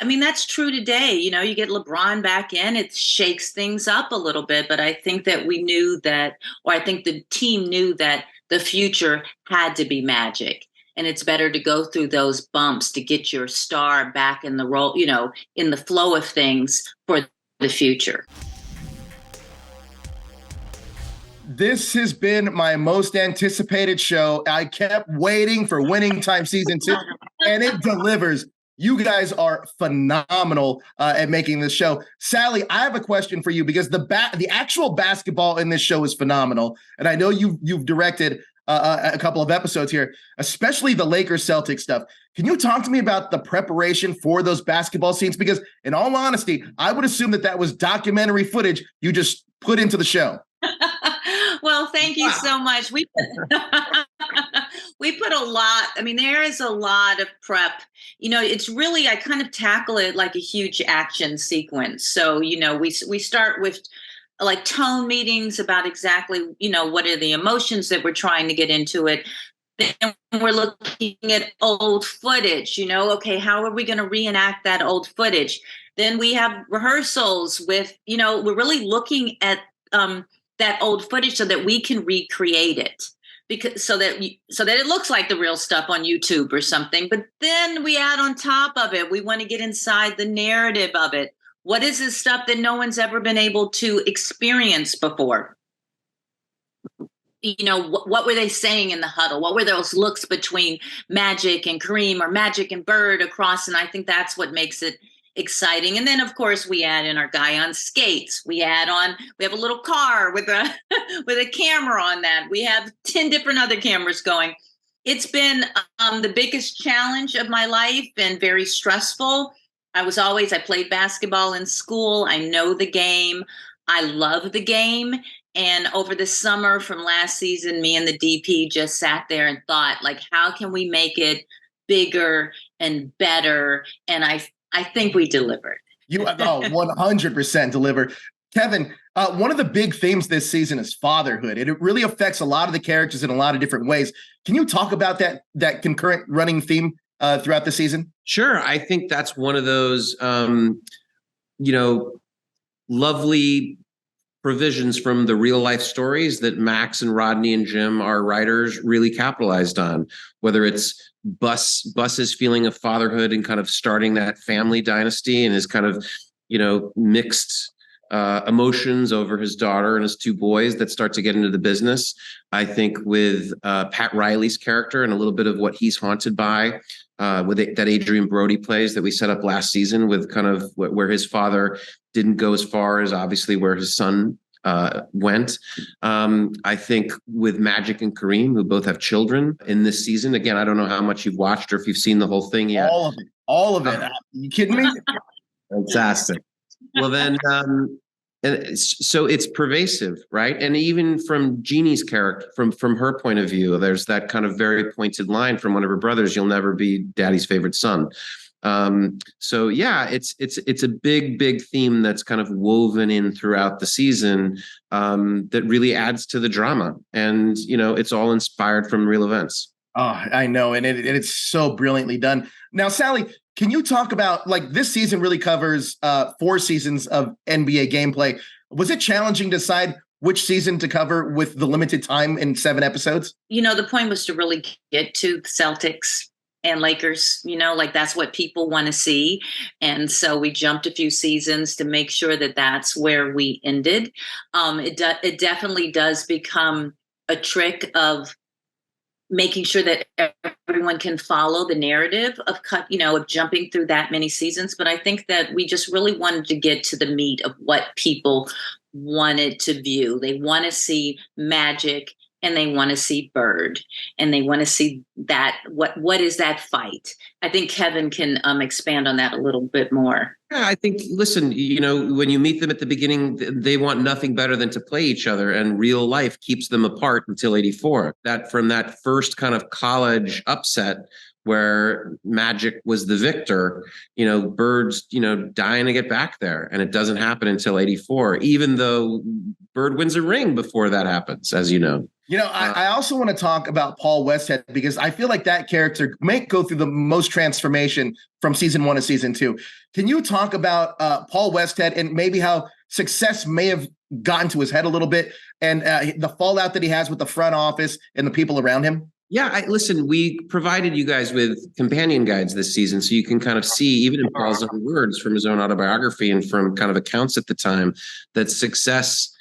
I mean, that's true today. You get LeBron back in, it shakes things up a little bit. But I think that we knew that, or I think the team knew that the future had to be Magic. And it's better to go through those bumps to get your star back in the role, in the flow of things for the future. This has been my most anticipated show. I kept waiting for Winning Time Season 2, and it delivers. You guys are phenomenal at making this show. Salli, I have a question for you because the actual basketball in this show is phenomenal, and I know you've directed a couple of episodes here, especially the Lakers Celtics stuff. Can you talk to me about the preparation for those basketball scenes? Because in all honesty, I would assume that was documentary footage you just put into the show. Well, thank you so much. We put a lot. I mean, there is a lot of prep. It's really, I kind of tackle it like a huge action sequence. So, we start with like tone meetings about exactly, what are the emotions that we're trying to get into it. Then we're looking at old footage, okay, how are we going to reenact that old footage? Then we have rehearsals with, we're really looking at that old footage so that we can recreate it, because so that it looks like the real stuff on YouTube or something. But then we add on top of it, we want to get inside the narrative of it. What is this stuff that no one's ever been able to experience before? What were they saying in the huddle? What were those looks between Magic and Kareem, or Magic and Bird across? And I think that's what makes it exciting. And then of course we add in our guy on skates. We have a little car with a with a camera on that. We have 10 different other cameras going. It's been the biggest challenge of my life and very stressful. I played basketball in school. I know the game. I love the game. And over the summer from last season, me and the DP just sat there and thought, like, how can we make it bigger and better? And I think we delivered. You 100% delivered. Kevin, one of the big themes this season is fatherhood. It really affects a lot of the characters in a lot of different ways. Can you talk about that concurrent running theme throughout the season? Sure. I think that's one of those, lovely provisions from the real life stories that Max and Rodney and Jim, our writers, really capitalized on, whether it's Bus's feeling of fatherhood and kind of starting that family dynasty and his kind of, mixed emotions over his daughter and his two boys that start to get into the business. I think with Pat Riley's character and a little bit of what he's haunted by, that Adrian Brody plays that we set up last season, with kind of where his father didn't go as far as obviously where his son went. I think with Magic and Kareem, who both have children in this season. Again, I don't know how much you've watched or if you've seen the whole thing yet. All of it. Are you kidding me? Fantastic. Well, then, and so it's pervasive, right? And even from Jeannie's character, from her point of view, there's that kind of very pointed line from one of her brothers: "You'll never be Daddy's favorite son." So yeah, it's a big theme that's kind of woven in throughout the season, that really adds to the drama, and it's all inspired from real events. Oh, I know, and it's so brilliantly done. Now, Salli, can you talk about, like, this season really covers 4 seasons of NBA gameplay. Was it challenging to decide which season to cover with the limited time in 7 episodes? The point was to really get to Celtics and Lakers, like that's what people want to see. And so we jumped a few seasons to make sure that that's where we ended. It definitely does become a trick of making sure that everyone can follow the narrative of jumping through that many seasons. But I think that we just really wanted to get to the meat of what people wanted to view. They want to see Magic, and they want to see Bird, and they want to see that what is that fight. I think Kevin can expand on that a little bit more. Yeah, I think, listen, when you meet them at the beginning, they want nothing better than to play each other, and real life keeps them apart until 84. That from that first kind of college upset where Magic was the victor, Bird's, dying to get back there. And it doesn't happen until 84, even though Bird wins a ring before that happens, as you know. I also want to talk about Paul Westhead because I feel like that character may go through the most transformation from season 1 to season 2. Can you talk about Paul Westhead and maybe how success may have gotten to his head a little bit and the fallout that he has with the front office and the people around him? Yeah, listen, we provided you guys with companion guides this season, so you can kind of see, even in Paul's own words from his own autobiography and from kind of accounts at the time, that success,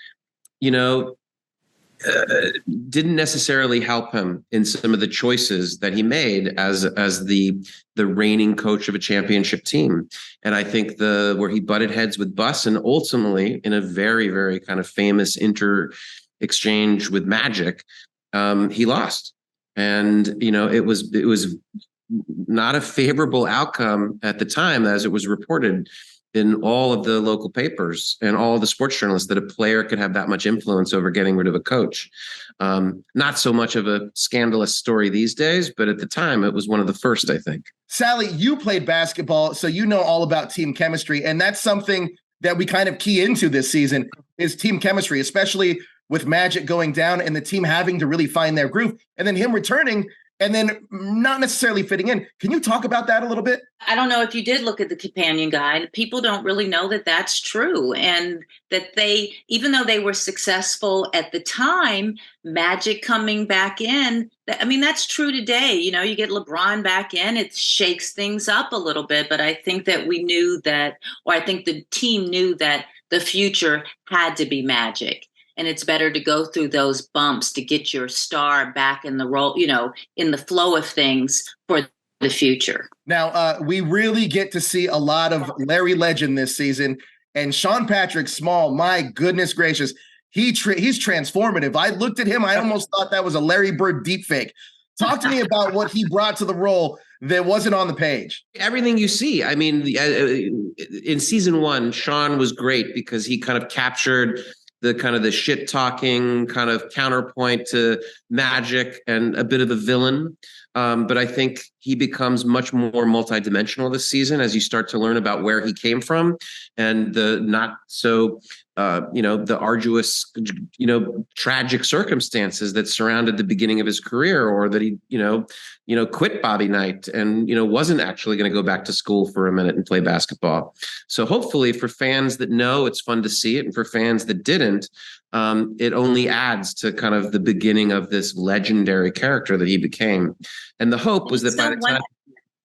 didn't necessarily help him in some of the choices that he made as the reigning coach of a championship team. And I think where he butted heads with Buss, and ultimately in a very, very kind of famous exchange with Magic, he lost. And it was not a favorable outcome at the time, as it was reported in all of the local papers and all of the sports journalists, that a player could have that much influence over getting rid of a coach. Not so much of a scandalous story these days, but at the time it was one of the first, I think. Salli, you played basketball, so you know all about team chemistry. And that's something that we kind of key into this season is team chemistry, especially with Magic going down and the team having to really find their groove, and then him returning and then not necessarily fitting in. Can you talk about that a little bit? I don't know if you did look at the companion guide. People don't really know that that's true, and that even though they were successful at the time, Magic coming back in, that's true today. You get LeBron back in, it shakes things up a little bit, but I think that we knew that, or I think the team knew that the future had to be Magic. And it's better to go through those bumps to get your star back in the role, in the flow of things for the future. Now, we really get to see a lot of Larry Legend this season. And Sean Patrick Small, my goodness gracious, he's transformative. I looked at him, I almost thought that was a Larry Bird deepfake. Talk to me about what he brought to the role that wasn't on the page. Everything you see. In season 1, Sean was great because he kind of captured the shit talking kind of counterpoint to Magic and a bit of a villain. But I think he becomes much more multidimensional this season as you start to learn about where he came from and the not so, the arduous, tragic circumstances that surrounded the beginning of his career, or that he, quit Bobby Knight and, wasn't actually going to go back to school for a minute and play basketball. So hopefully for fans that know, it's fun to see it. And for fans that didn't, it only adds to kind of the beginning of this legendary character that he became. And the hope was that by the time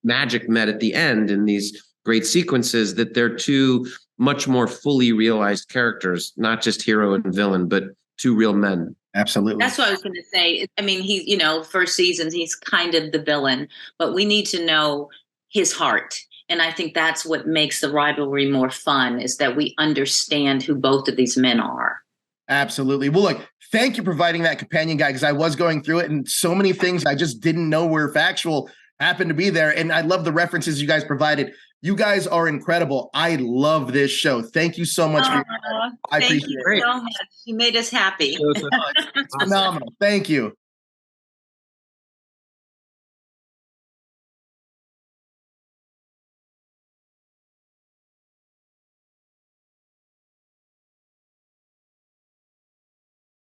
Magic met at the end in these great sequences, that they're two much more fully realized characters, not just hero and villain, but two real men. Absolutely. That's what I was going to say. He's, first seasons, he's kind of the villain, but we need to know his heart. And I think that's what makes the rivalry more fun, is that we understand who both of these men are. Absolutely. Well, look, thank you for providing that companion guide, because I was going through it and so many things I just didn't know were factual happened to be there. And I love the references you guys provided. You guys are incredible. I love this show. Thank you so much. I appreciate it. Thank you so much. You made us happy. It's phenomenal. Thank you.